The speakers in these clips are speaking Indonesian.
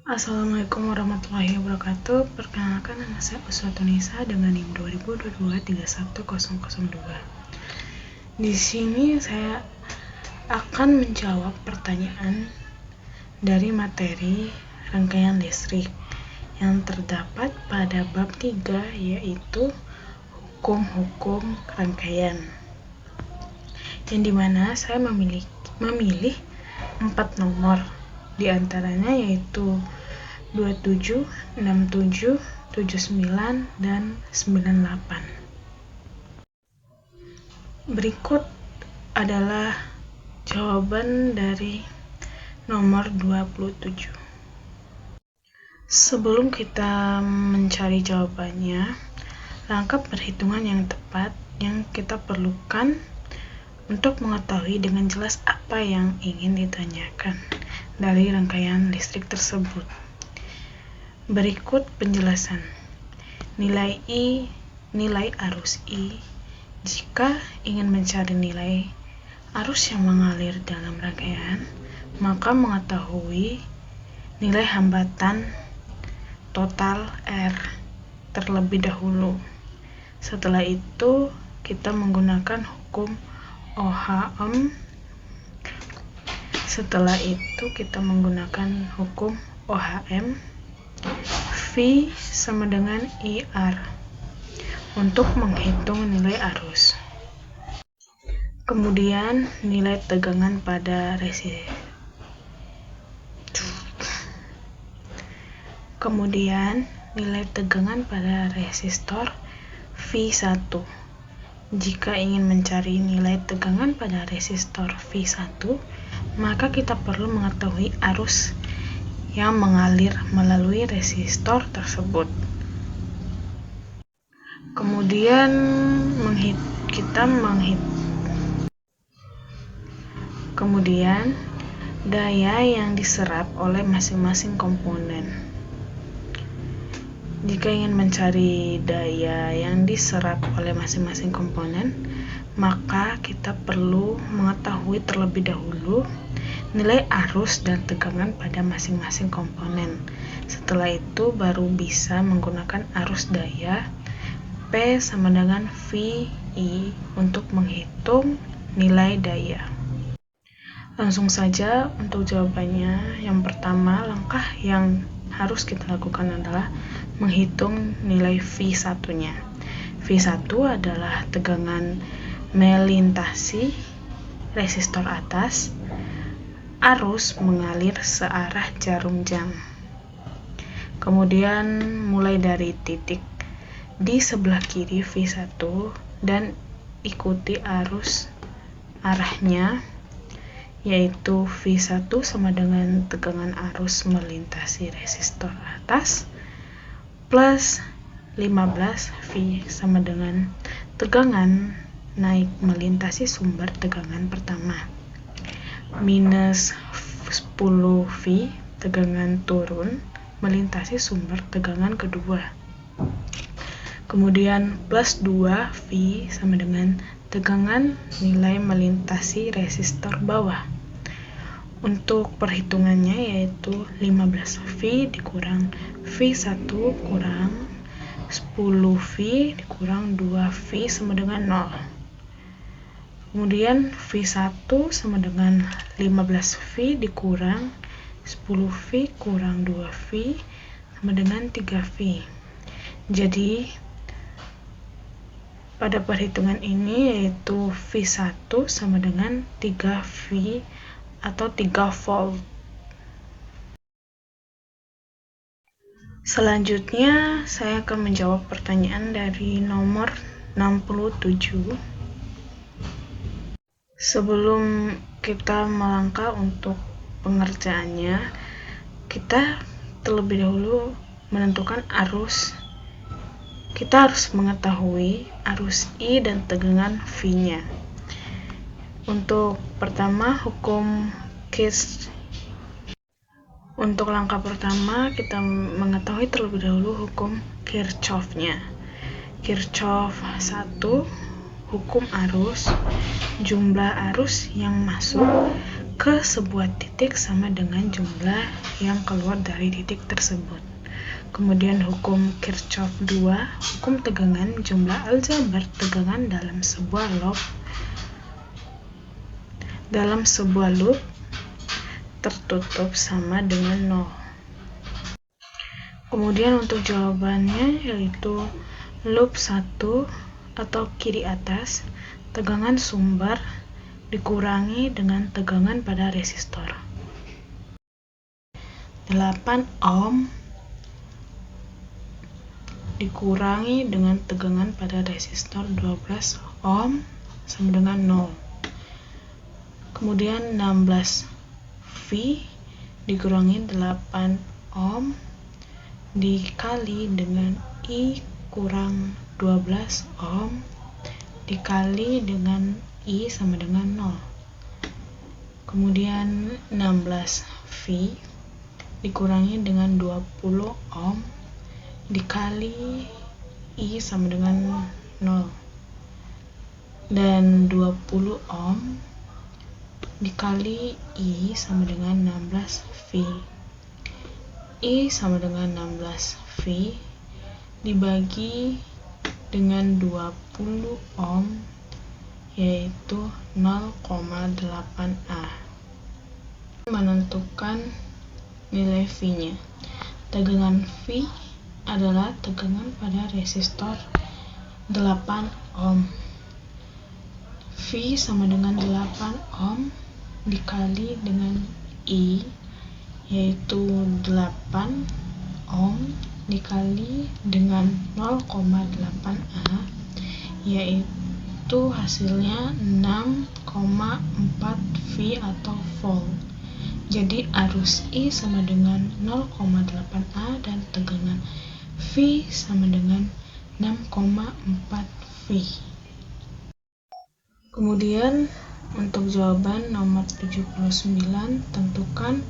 Assalamualaikum warahmatullahi wabarakatuh. Perkenalkan, nama saya Uswatunisa dengan NIM 2022-31002. Di sini saya akan menjawab pertanyaan dari materi rangkaian listrik yang terdapat pada bab 3, yaitu hukum-hukum rangkaian, yang dimana saya memilih 4 nomor, diantaranya yaitu 27, 67, 79, dan 98. Berikut adalah jawaban dari nomor 27. Sebelum kita mencari jawabannya, langkah perhitungan yang tepat yang kita perlukan untuk mengetahui dengan jelas apa yang ingin ditanyakan dari rangkaian listrik tersebut. Berikut penjelasan. Nilai I, nilai arus I. Jika ingin mencari nilai arus yang mengalir dalam rangkaian, maka mengetahui nilai hambatan total R terlebih dahulu. Setelah itu, kita menggunakan hukum OHM. V sama dengan IR untuk menghitung nilai arus. Kemudian nilai tegangan pada resistor V1. Jika ingin mencari nilai tegangan pada resistor V1, maka kita perlu mengetahui arus yang mengalir melalui resistor tersebut. Kemudian daya yang diserap oleh masing-masing komponen. Jika ingin mencari daya yang diserap oleh masing-masing komponen, maka kita perlu mengetahui terlebih dahulu nilai arus dan tegangan pada masing-masing komponen. Setelah itu baru bisa menggunakan arus daya P sama dengan VI untuk menghitung nilai daya. Langsung saja untuk jawabannya. Yang pertama, langkah yang harus kita lakukan adalah menghitung nilai V1-nya. V1 adalah tegangan melintasi resistor atas. Arus mengalir searah jarum jam. Kemudian mulai dari titik di sebelah kiri V1 dan ikuti arus arahnya, yaitu V1 sama dengan tegangan arus melintasi resistor atas plus 15 V sama dengan tegangan naik melintasi sumber tegangan pertama minus 10 V tegangan turun melintasi sumber tegangan kedua. Kemudian plus 2 V sama dengan tegangan nilai melintasi resistor bawah. Untuk perhitungannya yaitu 15 V dikurang V1 kurang 10 V dikurang 2 V sama dengan 0. Kemudian V1 sama dengan 15 V dikurang 10 V kurang 2 V sama dengan 3 V. Jadi pada perhitungan ini yaitu V1 sama dengan 3 V atau 3 volt. Selanjutnya saya akan menjawab pertanyaan dari nomor 67. Sebelum kita melangkah untuk pengerjaannya, kita terlebih dahulu menentukan arus. Kita harus mengetahui arus I dan tegangan V-nya. Untuk pertama, hukum Kirchhoff. Untuk langkah pertama, kita mengetahui terlebih dahulu hukum Kirchhoff-nya. Kirchhoff 1, hukum arus, jumlah arus yang masuk ke sebuah titik sama dengan jumlah yang keluar dari titik tersebut. Kemudian hukum Kirchhoff 2, hukum tegangan jumlah aljabar tegangan dalam sebuah loop tertutup sama dengan 0. Kemudian untuk jawabannya yaitu loop 1 atau kiri atas, tegangan sumber dikurangi dengan tegangan pada resistor 8 ohm dikurangi dengan tegangan pada resistor 12 ohm sama dengan 0. Kemudian 16 V dikurangi 8 ohm dikali dengan I kurang 12 ohm dikali dengan I sama dengan 0. Kemudian 16 V dikurangi dengan 20 ohm dikali I sama dengan 0. Dan 20 ohm dikali I sama dengan 16 V. I sama dengan 16 V dibagi dengan 20 ohm yaitu 0,8A. Menentukan nilai V-nya. Tegangan V adalah tegangan pada resistor 8 ohm. V sama dengan 8 ohm dikali dengan I yaitu 8 ohm dikali dengan 0,8A yaitu hasilnya 6,4 V atau volt. Jadi arus I sama dengan 0,8A dan tegangan V sama dengan 6,4 V. Kemudian untuk jawaban nomor 79, tentukan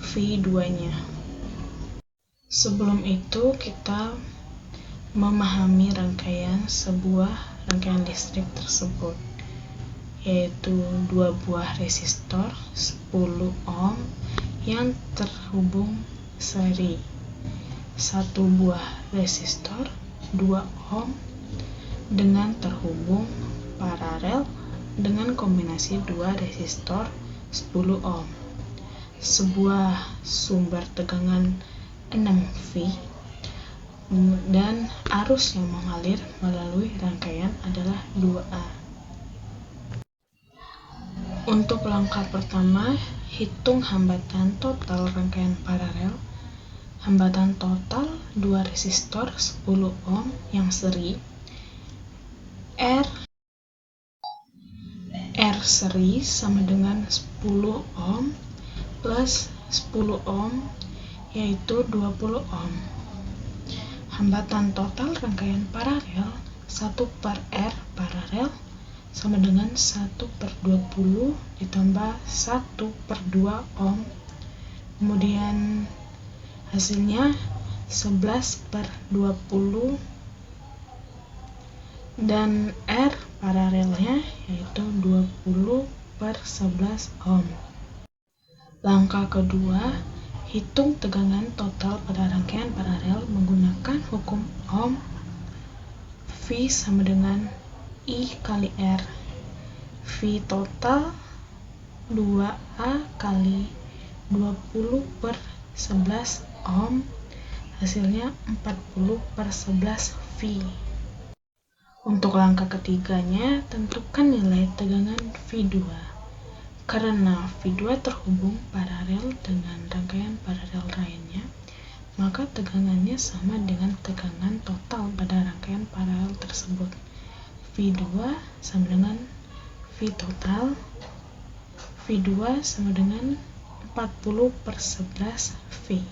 V2-nya. Sebelum itu kita memahami sebuah rangkaian listrik tersebut, yaitu 2 buah resistor 10 ohm yang terhubung seri, 1 buah resistor 2 ohm dengan terhubung paralel dengan kombinasi 2 resistor 10 ohm, sebuah sumber tegangan 6 V, dan arus yang mengalir melalui rangkaian adalah 2A. Untuk langkah pertama, hitung hambatan total rangkaian paralel. Hambatan total 2 resistor 10 ohm yang seri, R seri sama dengan 10 ohm plus 10 ohm yaitu 20 ohm. Hambatan total rangkaian paralel 1 per R paralel sama dengan 1/20 ditambah 1/2 ohm. Kemudian hasilnya 11/20 dan R paralelnya yaitu 20/11 ohm. Langkah kedua, hitung tegangan total pada rangkaian paralel menggunakan hukum Ohm. V sama dengan I kali R. V total 2A kali 20/11 ohm, hasilnya 40/11 V. Untuk langkah ketiganya, tentukan nilai tegangan V2. Karena V2 terhubung paralel dengan rangkaian paralel lainnya, maka tegangannya sama dengan tegangan total pada rangkaian paralel tersebut. V2 sama dengan V total. V2 sama dengan 40/11 V.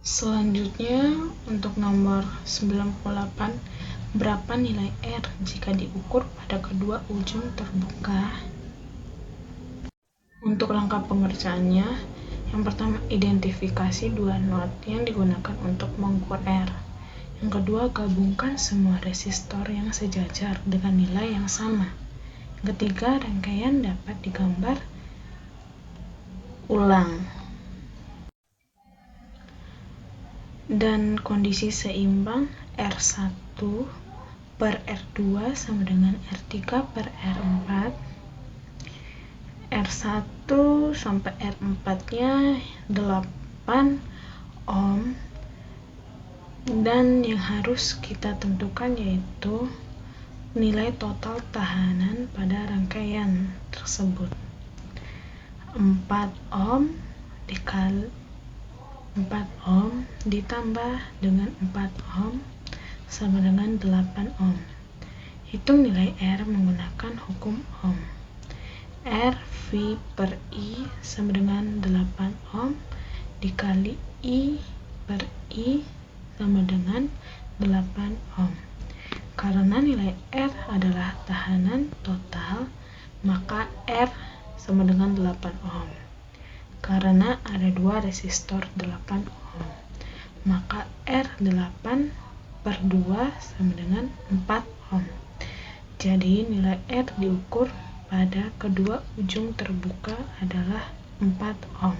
Selanjutnya untuk nomor 98, berapa nilai R jika diukur pada kedua ujung terbuka? Untuk langkah pengerjaannya, yang pertama identifikasi 2 not yang digunakan untuk mengukur R. Yang kedua, gabungkan semua resistor yang sejajar dengan nilai yang sama. Ketiga, rangkaian dapat digambar ulang. Dan kondisi seimbang R1 per R2 sama dengan R3 per R4. R1 sampai R4 nya 8 ohm, dan yang harus kita tentukan yaitu nilai total tahanan pada rangkaian tersebut. 4 ohm dikali 4 ohm ditambah dengan 4 ohm sama dengan 8 ohm. Hitung nilai R menggunakan hukum ohm. R V per I sama dengan 8 ohm dikali I per I sama dengan 8 ohm. Karena nilai R adalah tahanan total, maka R sama dengan 8 ohm. Karena ada dua resistor 8 ohm, maka R8 per 2 sama dengan 4 ohm. Jadi nilai R diukur pada kedua ujung terbuka adalah 4 ohm.